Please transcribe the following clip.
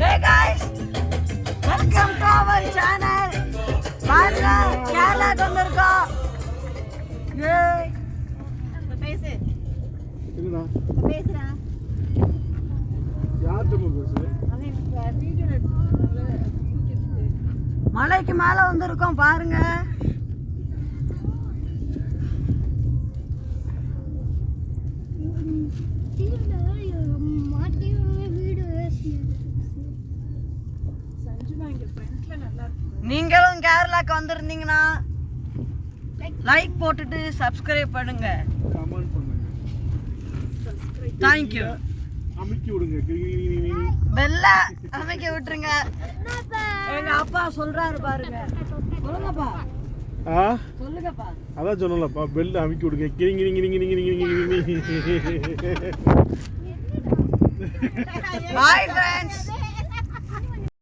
Hey guys, welcome to our channel. பாருங்க கேரளா வந்திருக்கோம். ஏய் பேசு. என்னடா? பேசுடா. யார்ட்ட பேசு? அவன் வீடியோல மலைக்கு மேல வந்திருக்கோம் பாருங்க. நீங்களும் கேரளாக்கு வந்திருந்தீங்கன்னா லைக் போட்டுட்டு சப்ஸ்கிரைப் பண்ணுங்க, கமெண்ட் பண்ணுங்க, தேங்க் யூ. அமுக்கி விடுங்க, பெல்ல அமைக்க விட்டுருங்க. எங்க அப்பா சொல்றாரு பாருங்க. சொல்லுங்கப்பா. சொல்லுங்கப்பா. அதான் சொன்னலப்பா, பெல் அமுக்கி விடுங்க. கிரிங் கிரிங் கிரிங் கிரிங் கிரிங் கிரிங். Bye friends.